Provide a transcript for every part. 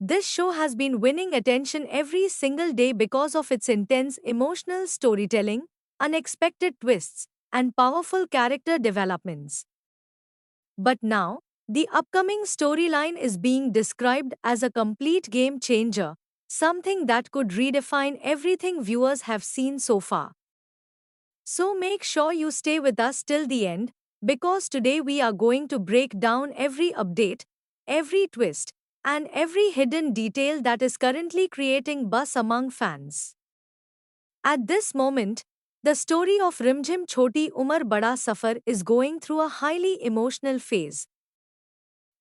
This show has been winning attention every single day because of its intense emotional storytelling, unexpected twists, and powerful character developments. But now, the upcoming storyline is being described as a complete game changer, something that could redefine everything viewers have seen so far. So make sure you stay with us till the end, because today we are going to break down every update, every twist, and every hidden detail that is currently creating buzz among fans. At this moment, the story of Rimjhim Choti Umar Bada Safar is going through a highly emotional phase.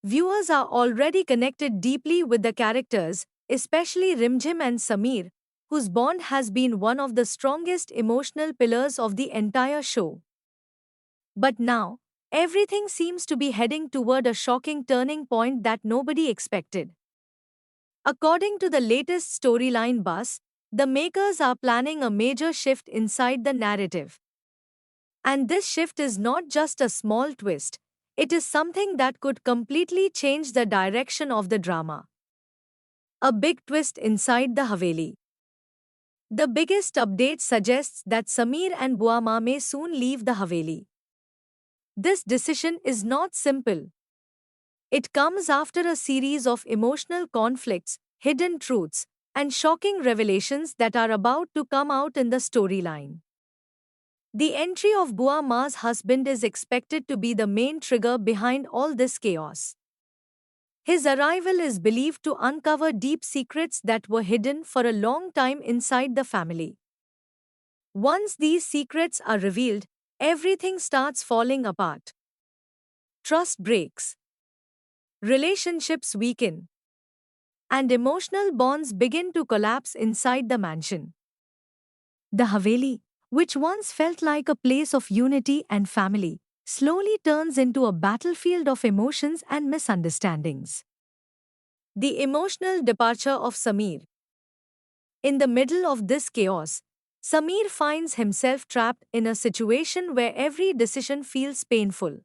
Viewers are already connected deeply with the characters, especially Rimjhim and Sameer, whose bond has been one of the strongest emotional pillars of the entire show. But now, everything seems to be heading toward a shocking turning point that nobody expected. According to the latest storyline buzz, the makers are planning a major shift inside the narrative. And this shift is not just a small twist, it is something that could completely change the direction of the drama. A big twist inside the Haveli. The biggest update suggests that Sameer and Buama may soon leave the Haveli. This decision is not simple. It comes after a series of emotional conflicts, hidden truths, and shocking revelations that are about to come out in the storyline. The entry of Bua Ma's husband is expected to be the main trigger behind all this chaos. His arrival is believed to uncover deep secrets that were hidden for a long time inside the family. Once these secrets are revealed, everything starts falling apart. Trust breaks, relationships weaken, and emotional bonds begin to collapse inside the mansion. The Haveli, which once felt like a place of unity and family, slowly turns into a battlefield of emotions and misunderstandings. The emotional departure of Sameer. In the middle of this chaos, Sameer finds himself trapped in a situation where every decision feels painful.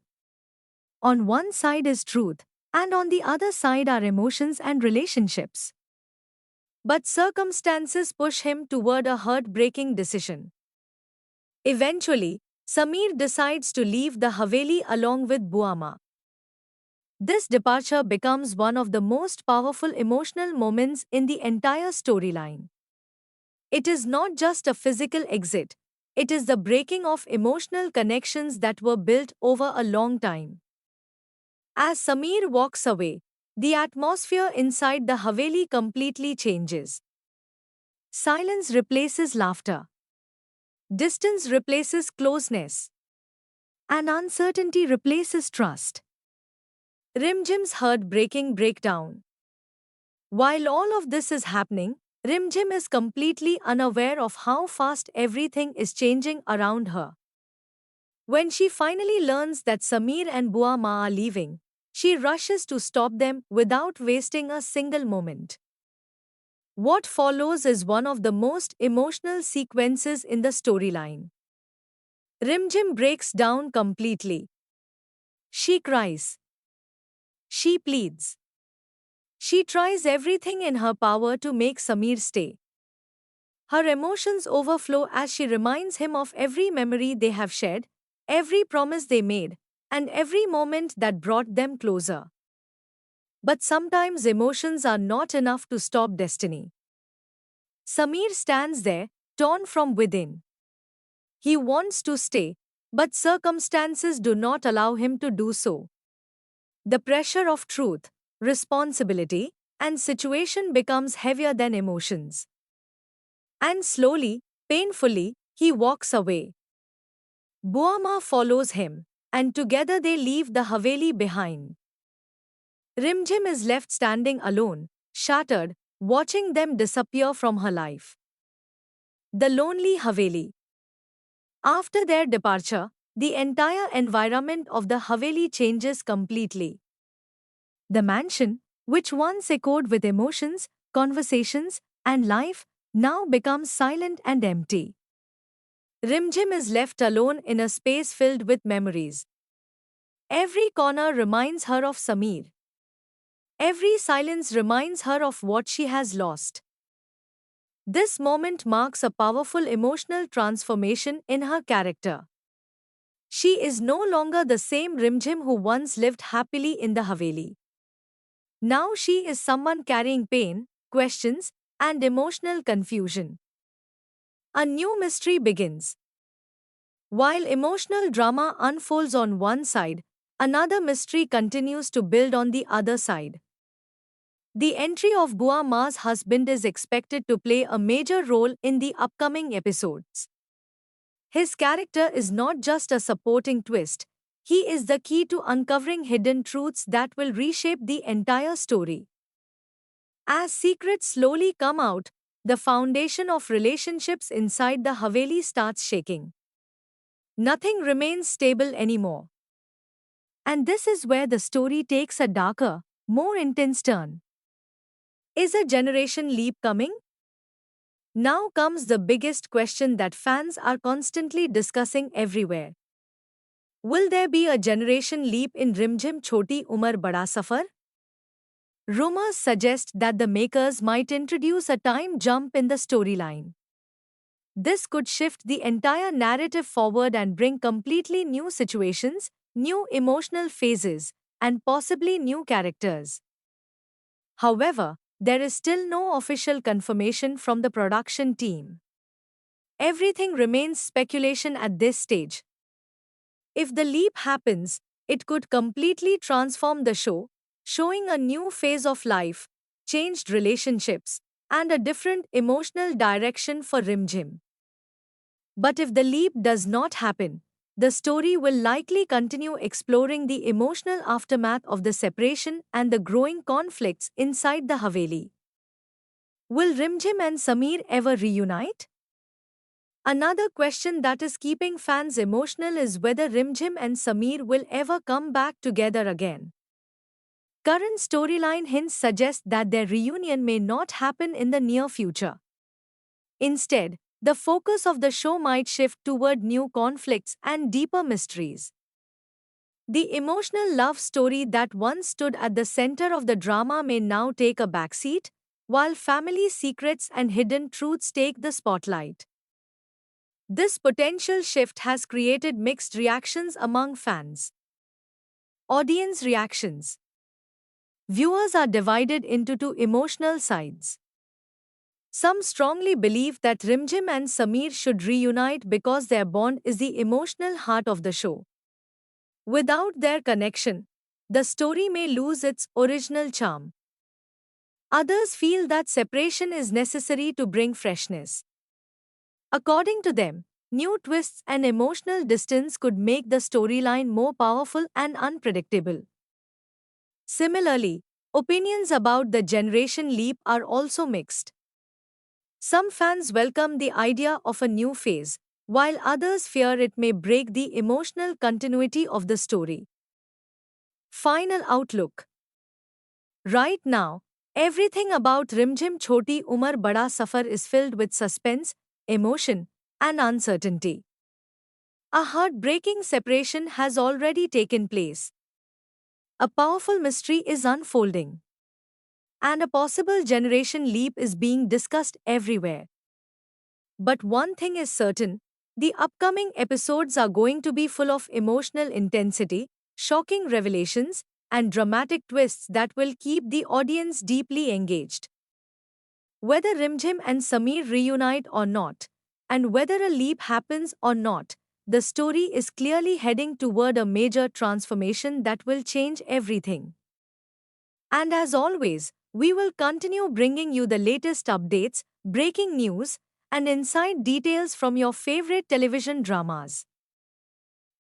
On one side is truth, and on the other side are emotions and relationships. But circumstances push him toward a heartbreaking decision. Eventually, Sameer decides to leave the Haveli along with Buama. This departure becomes one of the most powerful emotional moments in the entire storyline. It is not just a physical exit, it is the breaking of emotional connections that were built over a long time. As Sameer walks away, the atmosphere inside the Haveli completely changes. Silence replaces laughter, distance replaces closeness, and uncertainty replaces trust. Rimjim's heartbreaking breakdown. While all of this is happening, Rimjim is completely unaware of how fast everything is changing around her. When she finally learns that Sameer and Buama are leaving, she rushes to stop them without wasting a single moment. What follows is one of the most emotional sequences in the storyline. Rimjim breaks down completely. She cries. She pleads. She tries everything in her power to make Sameer stay. Her emotions overflow as she reminds him of every memory they have shared, every promise they made, and every moment that brought them closer. But sometimes emotions are not enough to stop destiny. Sameer stands there, torn from within. He wants to stay, but circumstances do not allow him to do so. The pressure of truth, responsibility, and situation becomes heavier than emotions. And slowly, painfully, he walks away. Buama follows him, and together they leave the Haveli behind. Rimjim is left standing alone, shattered, watching them disappear from her life. The lonely Haveli. After their departure, the entire environment of the Haveli changes completely. The mansion, which once echoed with emotions, conversations, and life, now becomes silent and empty. Rimjim is left alone in a space filled with memories. Every corner reminds her of Sameer. Every silence reminds her of what she has lost. This moment marks a powerful emotional transformation in her character. She is no longer the same Rimjim who once lived happily in the Haveli. Now she is someone carrying pain, questions, and emotional confusion. A new mystery begins. While emotional drama unfolds on one side, another mystery continues to build on the other side. The entry of Bua Ma's husband is expected to play a major role in the upcoming episodes. His character is not just a supporting twist, he is the key to uncovering hidden truths that will reshape the entire story. As secrets slowly come out, the foundation of relationships inside the Haveli starts shaking. Nothing remains stable anymore. And this is where the story takes a darker, more intense turn. Is a generation leap coming? Now comes the biggest question that fans are constantly discussing everywhere. Will there be a generation leap in Rimjhim Choti Umar Bada Safar? Rumors suggest that the makers might introduce a time jump in the storyline. This could shift the entire narrative forward and bring completely new situations, new emotional phases, and possibly new characters. However, there is still no official confirmation from the production team. Everything remains speculation at this stage. If the leap happens, it could completely transform the show, showing a new phase of life, changed relationships, and a different emotional direction for Rimjim. But if the leap does not happen, the story will likely continue exploring the emotional aftermath of the separation and the growing conflicts inside the Haveli. Will Rimjim and Sameer ever reunite? Another question that is keeping fans emotional is whether Rimjim and Sameer will ever come back together again. Current storyline hints suggest that their reunion may not happen in the near future. Instead, the focus of the show might shift toward new conflicts and deeper mysteries. The emotional love story that once stood at the center of the drama may now take a backseat, while family secrets and hidden truths take the spotlight. This potential shift has created mixed reactions among fans. Audience reactions. Viewers are divided into two emotional sides. Some strongly believe that Rimjim and Sameer should reunite because their bond is the emotional heart of the show. Without their connection, the story may lose its original charm. Others feel that separation is necessary to bring freshness. According to them, new twists and emotional distance could make the storyline more powerful and unpredictable. Similarly, opinions about the generation leap are also mixed. Some fans welcome the idea of a new phase, while others fear it may break the emotional continuity of the story. Final outlook. Right now, everything about Rimjhim Choti Umar Bada Safar is filled with suspense, emotion, and uncertainty. A heartbreaking separation has already taken place. A powerful mystery is unfolding. And a possible generation leap is being discussed everywhere. But one thing is certain, the upcoming episodes are going to be full of emotional intensity, shocking revelations, and dramatic twists that will keep the audience deeply engaged. Whether Rimjhim and Sameer reunite or not, and whether a leap happens or not, the story is clearly heading toward a major transformation that will change everything. And as always, we will continue bringing you the latest updates, breaking news, and inside details from your favorite television dramas.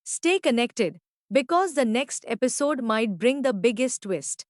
Stay connected, because the next episode might bring the biggest twist.